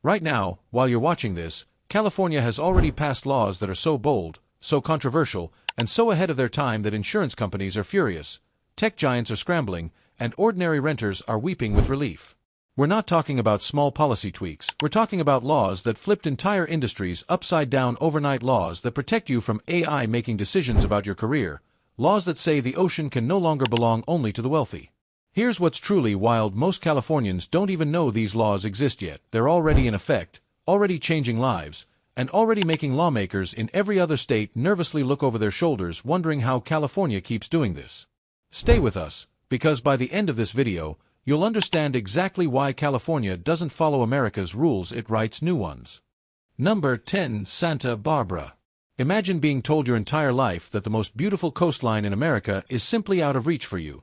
Right now, while you're watching this, California has already passed laws that are so bold, so controversial, and so ahead of their time that insurance companies are furious, tech giants are scrambling, and ordinary renters are weeping with relief. We're not talking about small policy tweaks, we're talking about laws that flipped entire industries upside down overnight, laws that protect you from AI making decisions about your career, laws that say the ocean can no longer belong only to the wealthy. Here's what's truly wild: most Californians don't even know these laws exist yet. They're already in effect, already changing lives, and already making lawmakers in every other state nervously look over their shoulders, wondering how California keeps doing this. Stay with us, because by the end of this video, you'll understand exactly why California doesn't follow America's rules, it writes new ones. Number 10. Santa Barbara. Imagine being told your entire life that the most beautiful coastline in America is simply out of reach for you.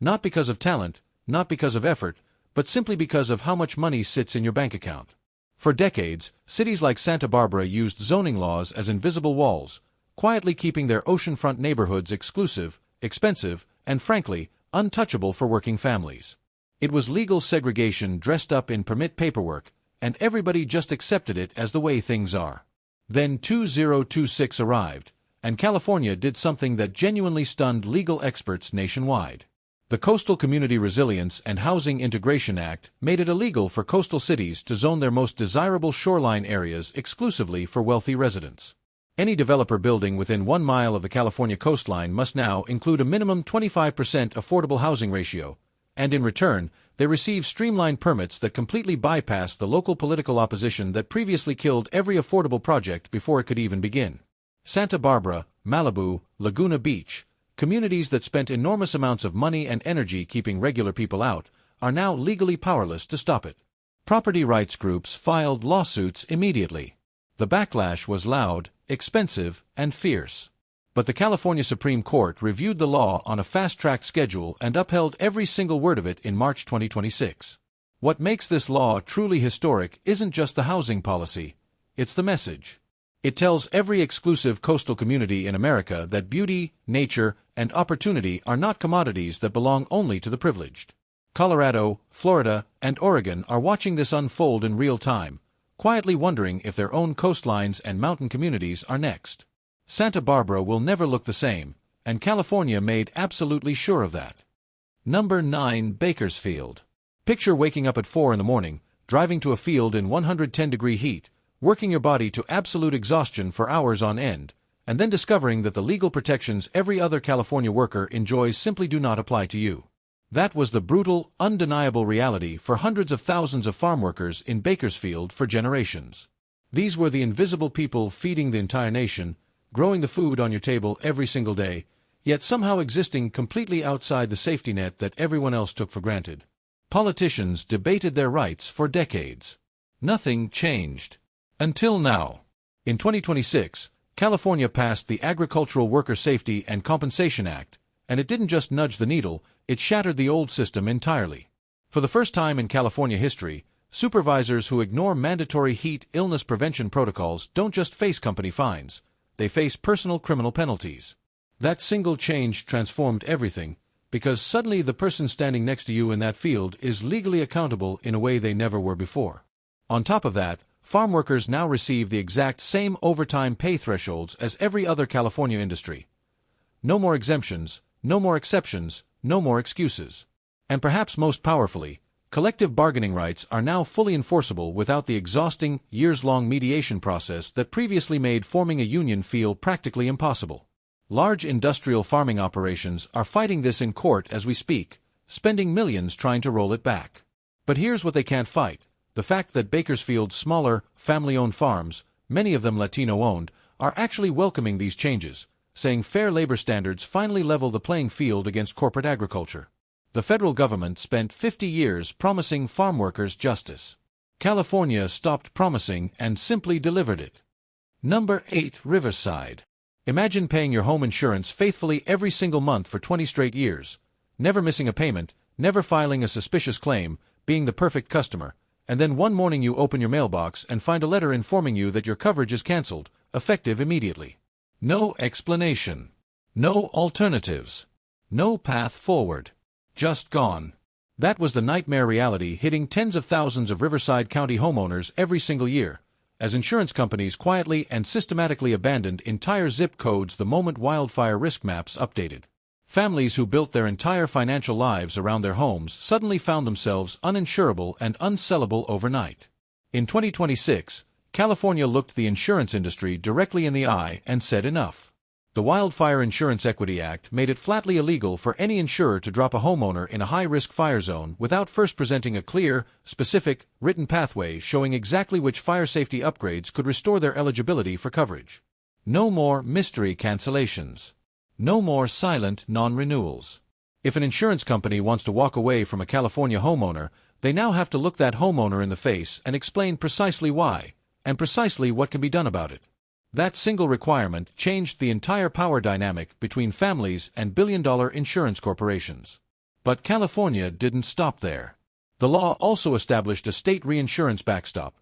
Not because of talent, not because of effort, but simply because of how much money sits in your bank account. For decades, cities like Santa Barbara used zoning laws as invisible walls, quietly keeping their oceanfront neighborhoods exclusive, expensive, and frankly, untouchable for working families. It was legal segregation dressed up in permit paperwork, and everybody just accepted it as the way things are. Then 2026 arrived, and California did something that genuinely stunned legal experts nationwide. The Coastal Community Resilience and Housing Integration Act made it illegal for coastal cities to zone their most desirable shoreline areas exclusively for wealthy residents. Any developer building within 1 mile of the California coastline must now include a minimum 25% affordable housing ratio, and in return, they receive streamlined permits that completely bypass the local political opposition that previously killed every affordable project before it could even begin. Santa Barbara, Malibu, Laguna Beach, communities that spent enormous amounts of money and energy keeping regular people out, are now legally powerless to stop it. Property rights groups filed lawsuits immediately. The backlash was loud, expensive, and fierce. But the California Supreme Court reviewed the law on a fast-track schedule and upheld every single word of it in March 2026. What makes this law truly historic isn't just the housing policy, it's the message. It tells every exclusive coastal community in America that beauty, nature, and opportunity are not commodities that belong only to the privileged. Colorado, Florida, and Oregon are watching this unfold in real time, quietly wondering if their own coastlines and mountain communities are next. Santa Barbara will never look the same, and California made absolutely sure of that. Number 9. Bakersfield. Picture waking up at 4 in the morning, driving to a field in 110-degree heat, working your body to absolute exhaustion for hours on end, and then discovering that the legal protections every other California worker enjoys simply do not apply to you. That was the brutal, undeniable reality for hundreds of thousands of farm workers in Bakersfield for generations. These were the invisible people feeding the entire nation, growing the food on your table every single day, yet somehow existing completely outside the safety net that everyone else took for granted. Politicians debated their rights for decades. Nothing changed. Until now. In 2026, California passed the Agricultural Worker Safety and Compensation Act, and it didn't just nudge the needle, it shattered the old system entirely. For the first time in California history, supervisors who ignore mandatory heat illness prevention protocols don't just face company fines, they face personal criminal penalties. That single change transformed everything, because suddenly the person standing next to you in that field is legally accountable in a way they never were before. On top of that, farm workers now receive the exact same overtime pay thresholds as every other California industry. No more exemptions, no more exceptions, no more excuses. And perhaps most powerfully, collective bargaining rights are now fully enforceable without the exhausting, years-long mediation process that previously made forming a union feel practically impossible. Large industrial farming operations are fighting this in court as we speak, spending millions trying to roll it back. But here's what they can't fight: the fact that Bakersfield's smaller, family-owned farms, many of them Latino-owned, are actually welcoming these changes, saying fair labor standards finally level the playing field against corporate agriculture. The federal government spent 50 years promising farm workers justice. California stopped promising and simply delivered it. Number 8. Riverside. Imagine paying your home insurance faithfully every single month for 20 straight years, never missing a payment, never filing a suspicious claim, being the perfect customer, and then one morning you open your mailbox and find a letter informing you that your coverage is canceled, effective immediately. No explanation. No alternatives. No path forward. Just gone. That was the nightmare reality hitting tens of thousands of Riverside County homeowners every single year, as insurance companies quietly and systematically abandoned entire zip codes the moment wildfire risk maps updated. Families who built their entire financial lives around their homes suddenly found themselves uninsurable and unsellable overnight. In 2026, California looked the insurance industry directly in the eye and said enough. The Wildfire Insurance Equity Act made it flatly illegal for any insurer to drop a homeowner in a high-risk fire zone without first presenting a clear, specific, written pathway showing exactly which fire safety upgrades could restore their eligibility for coverage. No more mystery cancellations. No more silent non-renewals. If an insurance company wants to walk away from a California homeowner, they now have to look that homeowner in the face and explain precisely why, and precisely what can be done about it. That single requirement changed the entire power dynamic between families and billion-dollar insurance corporations. But California didn't stop there. The law also established a state reinsurance backstop,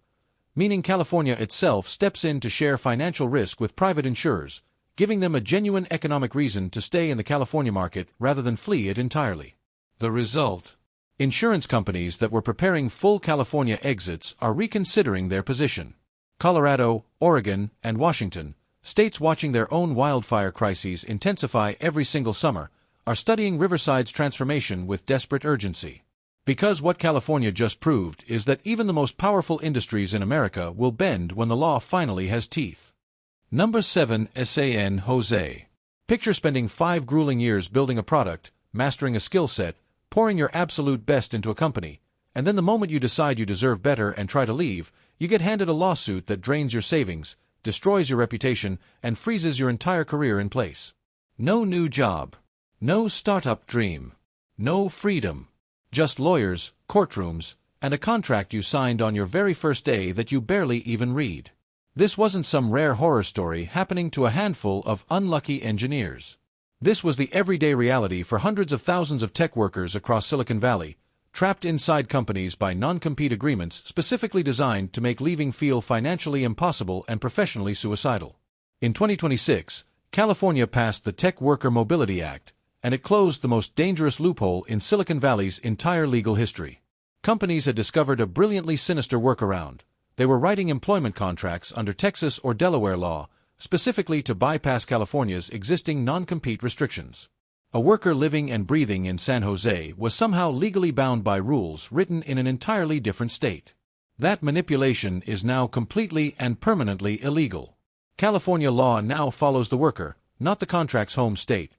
meaning California itself steps in to share financial risk with private insurers, giving them a genuine economic reason to stay in the California market rather than flee it entirely. The result? Insurance companies that were preparing full California exits are reconsidering their position. Colorado, Oregon, and Washington, states watching their own wildfire crises intensify every single summer, are studying Riverside's transformation with desperate urgency. Because what California just proved is that even the most powerful industries in America will bend when the law finally has teeth. Number 7. San Jose. Picture spending 5 grueling years building a product, mastering a skill set, pouring your absolute best into a company, and then the moment you decide you deserve better and try to leave, you get handed a lawsuit that drains your savings, destroys your reputation, and freezes your entire career in place. No new job. No startup dream. No freedom. Just lawyers, courtrooms, and a contract you signed on your very first day that you barely even read. This wasn't some rare horror story happening to a handful of unlucky engineers. This was the everyday reality for hundreds of thousands of tech workers across Silicon Valley, trapped inside companies by non-compete agreements specifically designed to make leaving feel financially impossible and professionally suicidal. In 2026, California passed the Tech Worker Mobility Act, and it closed the most dangerous loophole in Silicon Valley's entire legal history. Companies had discovered a brilliantly sinister workaround. They were writing employment contracts under Texas or Delaware law, specifically to bypass California's existing non-compete restrictions. A worker living and breathing in San Jose was somehow legally bound by rules written in an entirely different state. That manipulation is now completely and permanently illegal. California law now follows the worker, not the contract's home state,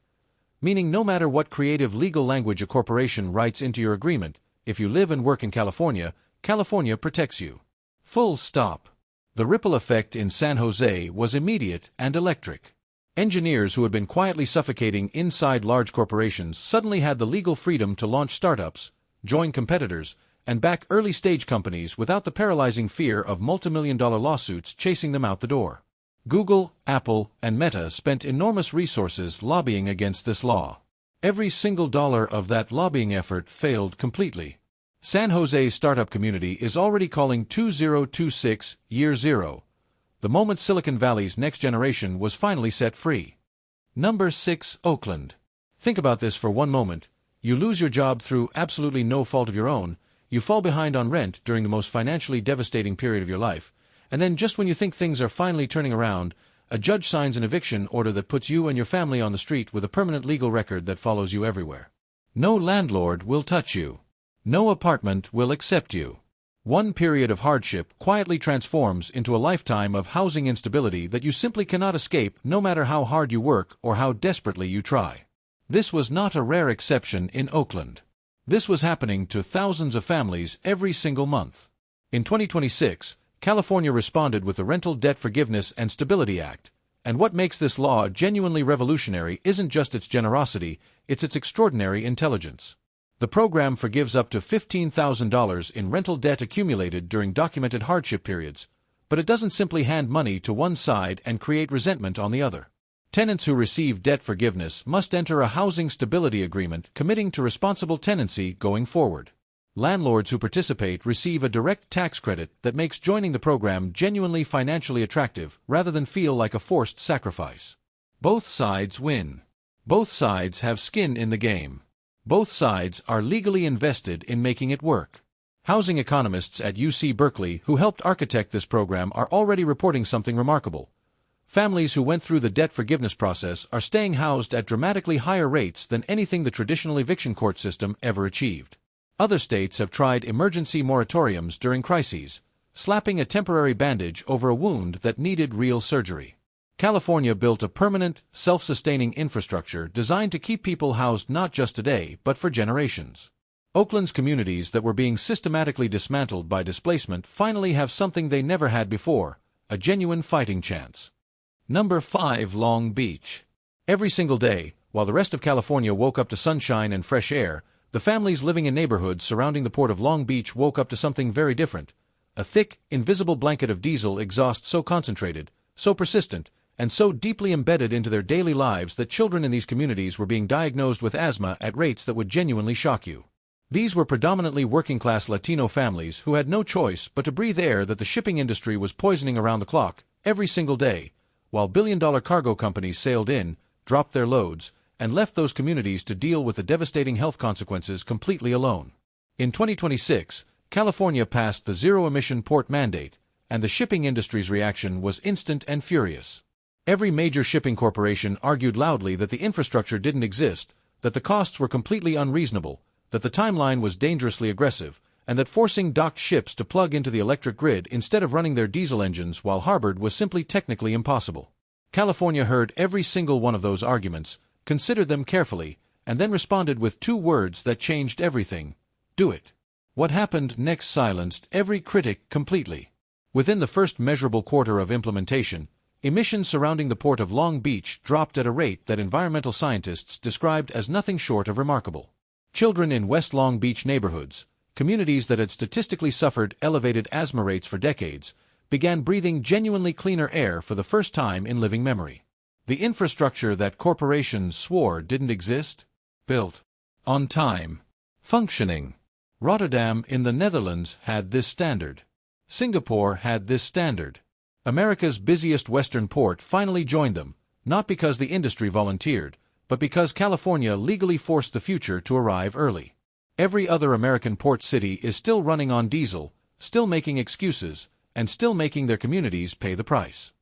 meaning no matter what creative legal language a corporation writes into your agreement, if you live and work in California, California protects you. Full stop. The ripple effect in San Jose was immediate and electric. Engineers who had been quietly suffocating inside large corporations suddenly had the legal freedom to launch startups, join competitors, and back early-stage companies without the paralyzing fear of multimillion-dollar lawsuits chasing them out the door. Google, Apple, and Meta spent enormous resources lobbying against this law. Every single dollar of that lobbying effort failed completely. San Jose's startup community is already calling 2026 year zero, the moment Silicon Valley's next generation was finally set free. Number 6. Oakland. Think about this for one moment. You lose your job through absolutely no fault of your own, you fall behind on rent during the most financially devastating period of your life, and then just when you think things are finally turning around, a judge signs an eviction order that puts you and your family on the street with a permanent legal record that follows you everywhere. No landlord will touch you. No apartment will accept you. One period of hardship quietly transforms into a lifetime of housing instability that you simply cannot escape no matter how hard you work or how desperately you try. This was not a rare exception in Oakland. This was happening to thousands of families every single month. In 2026, California responded with the Rental Debt Forgiveness and Stability Act, and what makes this law genuinely revolutionary isn't just its generosity, it's its extraordinary intelligence. The program forgives up to $15,000 in rental debt accumulated during documented hardship periods, but it doesn't simply hand money to one side and create resentment on the other. Tenants who receive debt forgiveness must enter a housing stability agreement committing to responsible tenancy going forward. Landlords who participate receive a direct tax credit that makes joining the program genuinely financially attractive rather than feel like a forced sacrifice. Both sides win. Both sides have skin in the game. Both sides are legally invested in making it work. Housing economists at UC Berkeley who helped architect this program are already reporting something remarkable. Families who went through the debt forgiveness process are staying housed at dramatically higher rates than anything the traditional eviction court system ever achieved. Other states have tried emergency moratoriums during crises, slapping a temporary bandage over a wound that needed real surgery. California built a permanent, self-sustaining infrastructure designed to keep people housed not just today but for generations. Oakland's communities that were being systematically dismantled by displacement finally have something they never had before, a genuine fighting chance. Number 5. Long Beach. Every single day, while the rest of California woke up to sunshine and fresh air, the families living in neighborhoods surrounding the port of Long Beach woke up to something very different. A thick, invisible blanket of diesel exhaust so concentrated, so persistent, and so deeply embedded into their daily lives that children in these communities were being diagnosed with asthma at rates that would genuinely shock you. These were predominantly working-class Latino families who had no choice but to breathe air that the shipping industry was poisoning around the clock, every single day, while billion-dollar cargo companies sailed in, dropped their loads, and left those communities to deal with the devastating health consequences completely alone. In 2026, California passed the zero-emission port mandate, and the shipping industry's reaction was instant and furious. Every major shipping corporation argued loudly that the infrastructure didn't exist, that the costs were completely unreasonable, that the timeline was dangerously aggressive, and that forcing docked ships to plug into the electric grid instead of running their diesel engines while harbored was simply technically impossible. California heard every single one of those arguments, considered them carefully, and then responded with 2 words that changed everything: do it. What happened next silenced every critic completely. Within the first measurable quarter of implementation, emissions surrounding the port of Long Beach dropped at a rate that environmental scientists described as nothing short of remarkable. Children in West Long Beach neighborhoods, communities that had statistically suffered elevated asthma rates for decades, began breathing genuinely cleaner air for the first time in living memory. The infrastructure that corporations swore didn't exist? Built. On time. Functioning. Rotterdam in the Netherlands had this standard. Singapore had this standard. America's busiest western port finally joined them, not because the industry volunteered, but because California legally forced the future to arrive early. Every other American port city is still running on diesel, still making excuses, and still making their communities pay the price.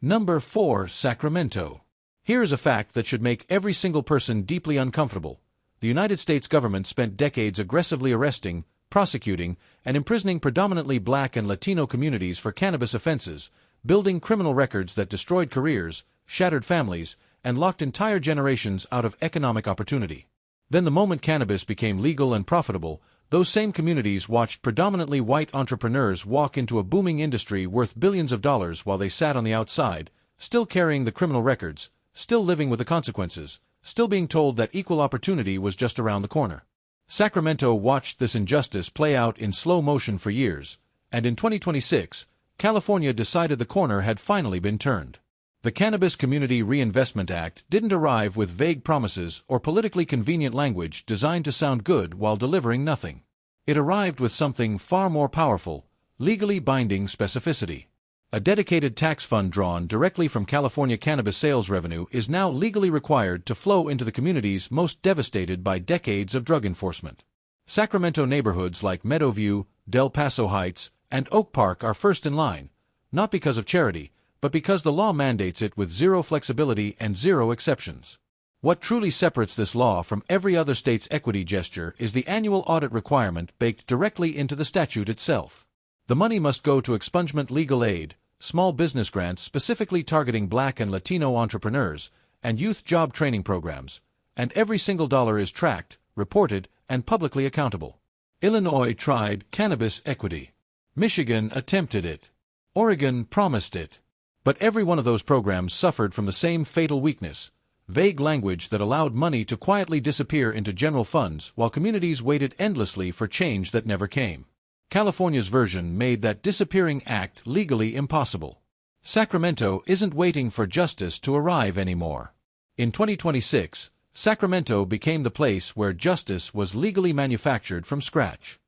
Number 4. Sacramento. Here is a fact that should make every single person deeply uncomfortable. The United States government spent decades aggressively arresting, prosecuting, and imprisoning predominantly Black and Latino communities for cannabis offenses, building criminal records that destroyed careers, shattered families, and locked entire generations out of economic opportunity. Then the moment cannabis became legal and profitable, those same communities watched predominantly white entrepreneurs walk into a booming industry worth billions of dollars while they sat on the outside, still carrying the criminal records, still living with the consequences, still being told that equal opportunity was just around the corner. Sacramento watched this injustice play out in slow motion for years, and in 2026, California decided the corner had finally been turned. The Cannabis Community Reinvestment Act didn't arrive with vague promises or politically convenient language designed to sound good while delivering nothing. It arrived with something far more powerful, legally binding specificity. A dedicated tax fund drawn directly from California cannabis sales revenue is now legally required to flow into the communities most devastated by decades of drug enforcement. Sacramento neighborhoods like Meadowview, Del Paso Heights, and Oak Park are first in line, not because of charity, but because the law mandates it with zero flexibility and zero exceptions. What truly separates this law from every other state's equity gesture is the annual audit requirement baked directly into the statute itself. The money must go to expungement legal aid, small business grants specifically targeting Black and Latino entrepreneurs, and youth job training programs, and every single dollar is tracked, reported, and publicly accountable. Illinois tried cannabis equity. Michigan attempted it. Oregon promised it. But every one of those programs suffered from the same fatal weakness: vague language that allowed money to quietly disappear into general funds while communities waited endlessly for change that never came. California's version made that disappearing act legally impossible. Sacramento isn't waiting for justice to arrive anymore. In 2026, Sacramento became the place where justice was legally manufactured from scratch.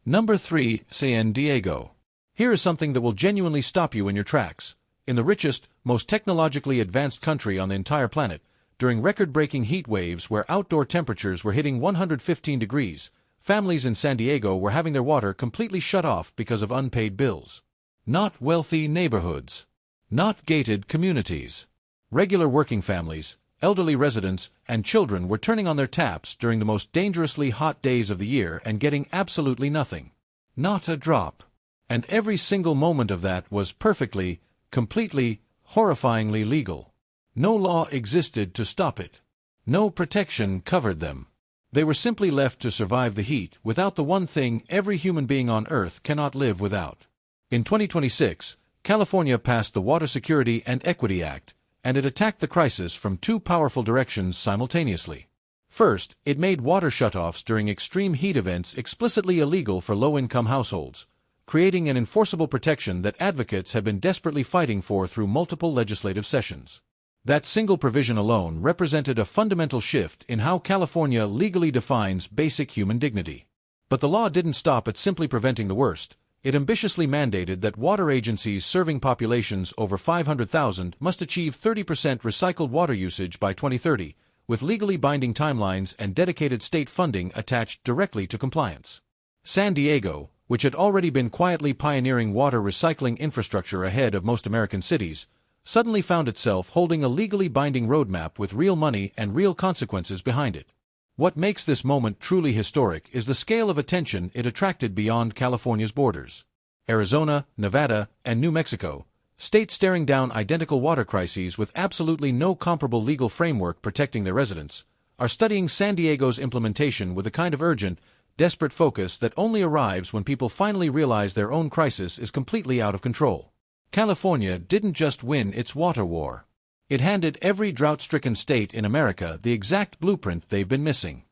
Number 3. San Diego. Here is something that will genuinely stop you in your tracks. In the richest, most technologically advanced country on the entire planet, during record-breaking heat waves where outdoor temperatures were hitting 115 degrees, families in San Diego were having their water completely shut off because of unpaid bills. Not wealthy neighborhoods. Not gated communities. Regular working families, elderly residents, and children were turning on their taps during the most dangerously hot days of the year and getting absolutely nothing. Not a drop. And every single moment of that was perfectly, completely, horrifyingly legal. No law existed to stop it. No protection covered them. They were simply left to survive the heat without the one thing every human being on Earth cannot live without. In 2026, California passed the Water Security and Equity Act, and it attacked the crisis from two powerful directions simultaneously. First, it made water shutoffs during extreme heat events explicitly illegal for low-income households, creating an enforceable protection that advocates have been desperately fighting for through multiple legislative sessions. That single provision alone represented a fundamental shift in how California legally defines basic human dignity. But the law didn't stop at simply preventing the worst. It ambitiously mandated that water agencies serving populations over 500,000 must achieve 30% recycled water usage by 2030, with legally binding timelines and dedicated state funding attached directly to compliance. San Diego, which had already been quietly pioneering water recycling infrastructure ahead of most American cities, suddenly found itself holding a legally binding roadmap with real money and real consequences behind it. What makes this moment truly historic is the scale of attention it attracted beyond California's borders. Arizona, Nevada, and New Mexico, states staring down identical water crises with absolutely no comparable legal framework protecting their residents, are studying San Diego's implementation with a kind of urgent, desperate focus that only arrives when people finally realize their own crisis is completely out of control. California didn't just win its water war. It handed every drought-stricken state in America the exact blueprint they've been missing.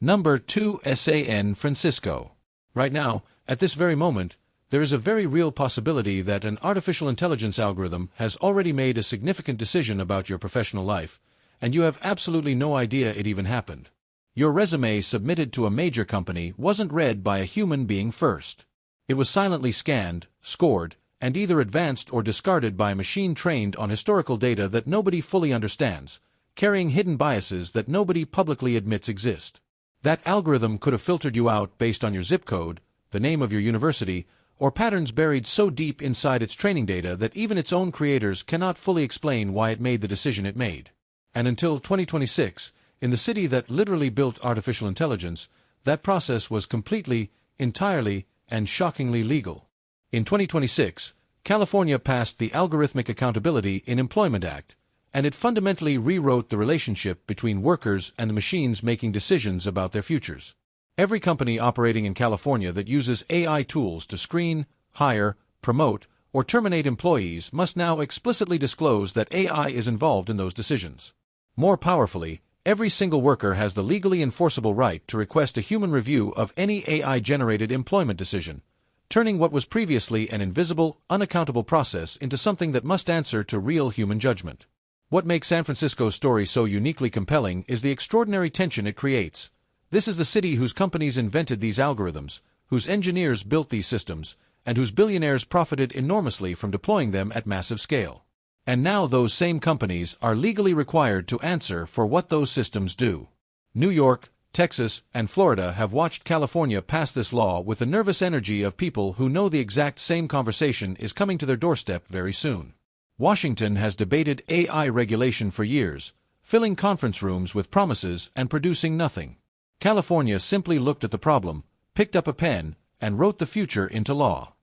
Number 2, San Francisco. Right now, at this very moment, there is a very real possibility that an artificial intelligence algorithm has already made a significant decision about your professional life, and you have absolutely no idea it even happened. Your resume submitted to a major company wasn't read by a human being first. It was silently scanned, scored, and either advanced or discarded by a machine trained on historical data that nobody fully understands, carrying hidden biases that nobody publicly admits exist. That algorithm could have filtered you out based on your zip code, the name of your university, or patterns buried so deep inside its training data that even its own creators cannot fully explain why it made the decision it made. And until 2026, in the city that literally built artificial intelligence, that process was completely, entirely, and shockingly legal. In 2026, California passed the Algorithmic Accountability in Employment Act, and it fundamentally rewrote the relationship between workers and the machines making decisions about their futures. Every company operating in California that uses AI tools to screen, hire, promote, or terminate employees must now explicitly disclose that AI is involved in those decisions. More powerfully, every single worker has the legally enforceable right to request a human review of any AI-generated employment decision, turning what was previously an invisible, unaccountable process into something that must answer to real human judgment. What makes San Francisco's story so uniquely compelling is the extraordinary tension it creates. This is the city whose companies invented these algorithms, whose engineers built these systems, and whose billionaires profited enormously from deploying them at massive scale. And now those same companies are legally required to answer for what those systems do. New York, Texas, and Florida have watched California pass this law with the nervous energy of people who know the exact same conversation is coming to their doorstep very soon. Washington has debated AI regulation for years, filling conference rooms with promises and producing nothing. California simply looked at the problem, picked up a pen, and wrote the future into law.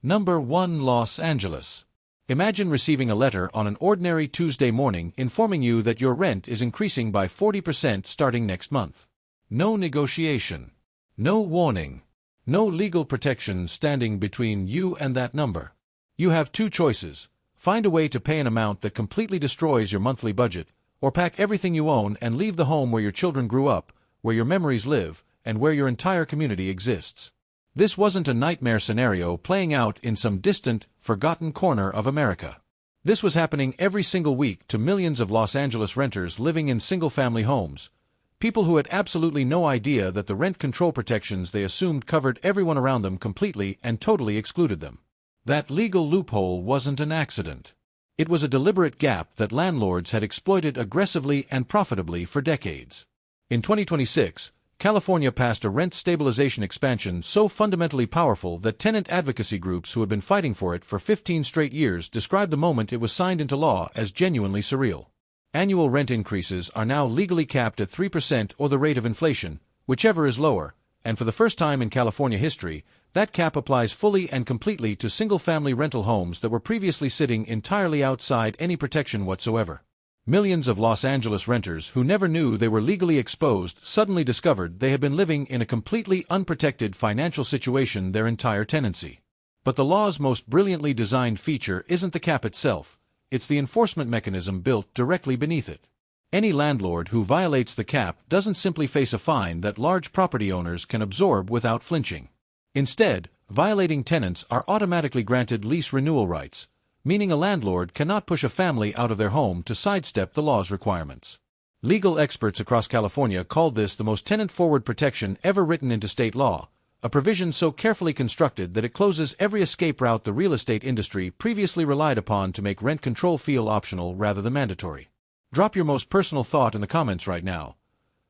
Number 1, Los Angeles. Imagine receiving a letter on an ordinary Tuesday morning informing you that your rent is increasing by 40% starting next month. No negotiation. No warning. No legal protection standing between you and that number. You have two choices. Find a way to pay an amount that completely destroys your monthly budget, or pack everything you own and leave the home where your children grew up, where your memories live, and where your entire community exists. This wasn't a nightmare scenario playing out in some distant, forgotten corner of America. This was happening every single week to millions of Los Angeles renters living in single-family homes, people who had absolutely no idea that the rent control protections they assumed covered everyone around them completely and totally excluded them. That legal loophole wasn't an accident. It was a deliberate gap that landlords had exploited aggressively and profitably for decades. In 2026, California passed a rent stabilization expansion so fundamentally powerful that tenant advocacy groups who had been fighting for it for 15 straight years described the moment it was signed into law as genuinely surreal. Annual rent increases are now legally capped at 3% or the rate of inflation, whichever is lower, and for the first time in California history, that cap applies fully and completely to single-family rental homes that were previously sitting entirely outside any protection whatsoever. Millions of Los Angeles renters who never knew they were legally exposed suddenly discovered they had been living in a completely unprotected financial situation their entire tenancy. But the law's most brilliantly designed feature isn't the cap itself, it's the enforcement mechanism built directly beneath it. Any landlord who violates the cap doesn't simply face a fine that large property owners can absorb without flinching. Instead, violating tenants are automatically granted lease renewal rights, meaning a landlord cannot push a family out of their home to sidestep the law's requirements. Legal experts across California called this the most tenant-forward protection ever written into state law, a provision so carefully constructed that it closes every escape route the real estate industry previously relied upon to make rent control feel optional rather than mandatory. Drop your most personal thought in the comments right now.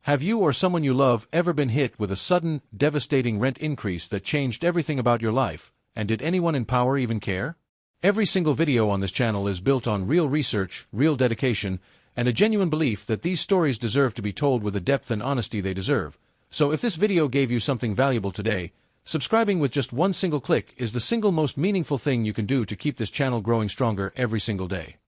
Have you or someone you love ever been hit with a sudden, devastating rent increase that changed everything about your life, and did anyone in power even care? Every single video on this channel is built on real research, real dedication, and a genuine belief that these stories deserve to be told with the depth and honesty they deserve. So if this video gave you something valuable today, subscribing with just one single click is the single most meaningful thing you can do to keep this channel growing stronger every single day.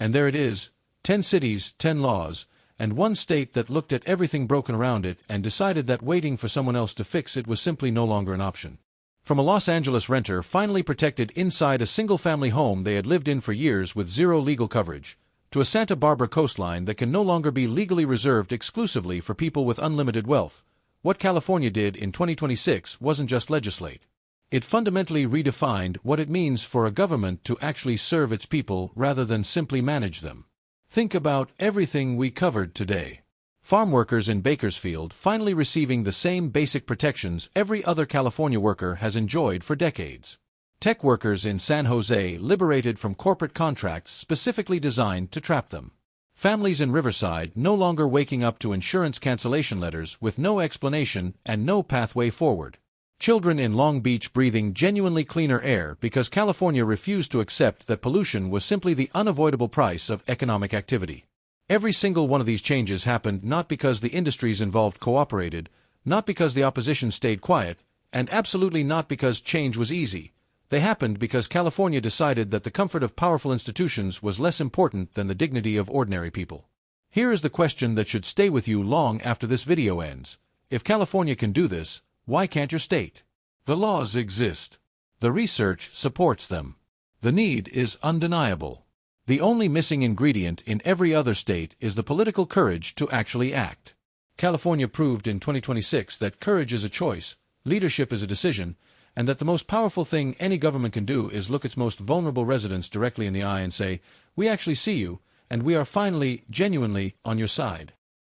And there it is, 10 cities, 10 laws, and one state that looked at everything broken around it and decided that waiting for someone else to fix it was simply no longer an option. From a Los Angeles renter finally protected inside a single-family home they had lived in for years with zero legal coverage, to a Santa Barbara coastline that can no longer be legally reserved exclusively for people with unlimited wealth, what California did in 2026 wasn't just legislate. It fundamentally redefined what it means for a government to actually serve its people rather than simply manage them. Think about everything we covered today. Farm workers in Bakersfield finally receiving the same basic protections every other California worker has enjoyed for decades. Tech workers in San Jose liberated from corporate contracts specifically designed to trap them. Families in Riverside no longer waking up to insurance cancellation letters with no explanation and no pathway forward. Children in Long Beach breathing genuinely cleaner air because California refused to accept that pollution was simply the unavoidable price of economic activity. Every single one of these changes happened not because the industries involved cooperated, not because the opposition stayed quiet, and absolutely not because change was easy. They happened because California decided that the comfort of powerful institutions was less important than the dignity of ordinary people. Here is the question that should stay with you long after this video ends. If California can do this, why can't your state? The laws exist. The research supports them. The need is undeniable. The only missing ingredient in every other state is the political courage to actually act. California proved in 2026 that courage is a choice, leadership is a decision, and that the most powerful thing any government can do is look its most vulnerable residents directly in the eye and say, "We actually see you, and we are finally, genuinely, on your side."